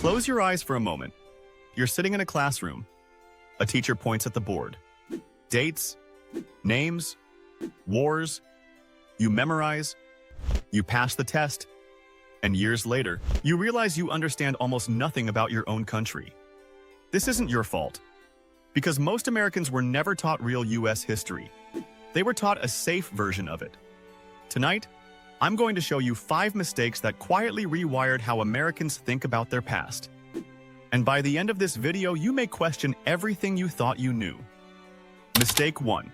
Close your eyes for a moment. You're sitting in a classroom. A teacher points at the board. Dates, names, wars. You memorize. You pass the test. And years later, you realize you understand almost nothing about your own country. This isn't your fault, because most Americans were never taught real U.S. history. They were taught a safe version of it. Tonight, I'm going to show you 5 mistakes that quietly rewired how Americans think about their past. And by the end of this video, you may question everything you thought you knew. Mistake 1.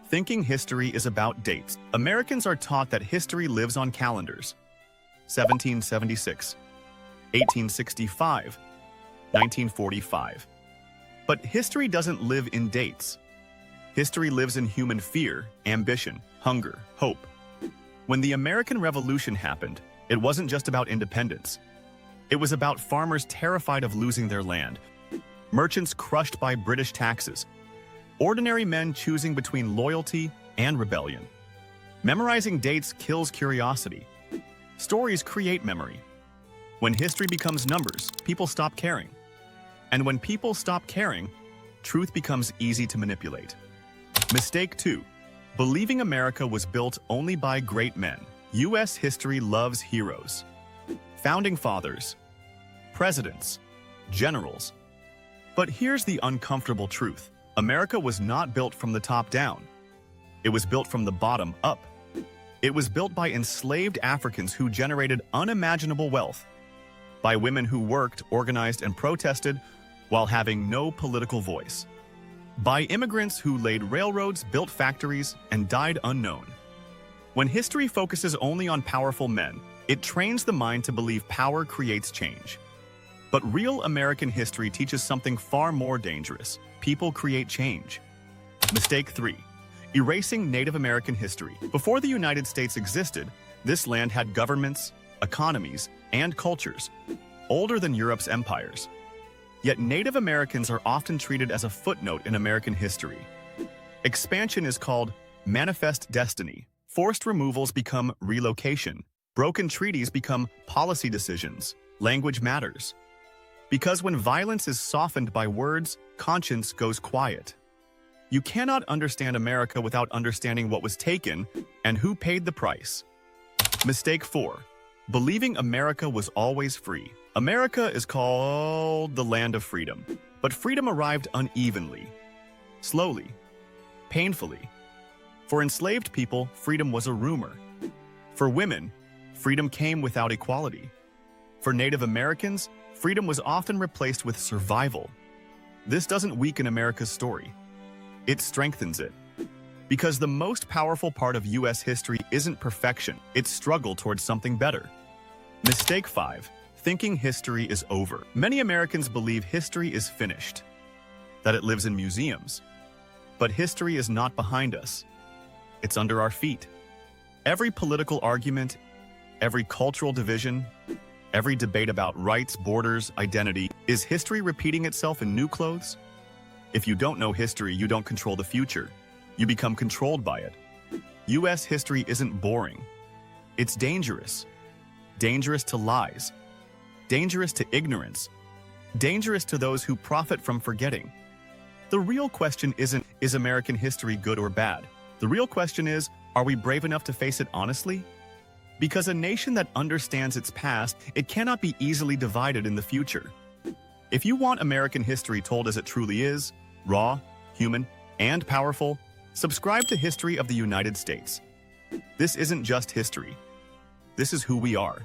Thinking history is about dates. Americans are taught that history lives on calendars. 1776, 1865, 1945. But history doesn't live in dates. History lives in human fear, ambition, hunger, hope. When the American Revolution happened, it wasn't just about independence. It was about farmers terrified of losing their land, merchants crushed by British taxes, ordinary men choosing between loyalty and rebellion. Memorizing dates kills curiosity. Stories create memory. When history becomes numbers, people stop caring. And when people stop caring, truth becomes easy to manipulate. Mistake 2. Believing America was built only by great men. U.S. history loves heroes. Founding fathers, presidents, generals. But here's the uncomfortable truth. America was not built from the top down. It was built from the bottom up. It was built by enslaved Africans who generated unimaginable wealth, by women who worked, organized, and protested while having no political voice, by immigrants who laid railroads, built factories, and died unknown. When history focuses only on powerful men, it trains the mind to believe power creates change. But real American history teaches something far more dangerous. People create change. Mistake 3. Erasing Native American history. Before the United States existed, this land had governments, economies, and cultures, older than Europe's empires. Yet Native Americans are often treated as a footnote in American history. Expansion is called manifest destiny. Forced removals become relocation. Broken treaties become policy decisions. Language matters. Because when violence is softened by words, conscience goes quiet. You cannot understand America without understanding what was taken and who paid the price. Mistake 4. Believing America was always free. America is called the land of freedom, but freedom arrived unevenly, slowly, painfully. For enslaved people, freedom was a rumor. For women, freedom came without equality. For Native Americans, freedom was often replaced with survival. This doesn't weaken America's story. It strengthens it. Because the most powerful part of U.S. history isn't perfection, it's struggle towards something better. Mistake 5. Thinking history is over. Many Americans believe history is finished, that it lives in museums. But history is not behind us. It's under our feet. Every political argument, every cultural division, every debate about rights, borders, identity, is history repeating itself in new clothes? If you don't know history, you don't control the future. You become controlled by it. U.S. history isn't boring. It's dangerous. Dangerous to lies. Dangerous to ignorance. Dangerous to those who profit from forgetting. The real question isn't, is American history good or bad? The real question is, are we brave enough to face it honestly? Because a nation that understands its past, it cannot be easily divided in the future. If you want American history told as it truly is, raw, human, and powerful, subscribe to History of the United States. This isn't just history. This is who we are.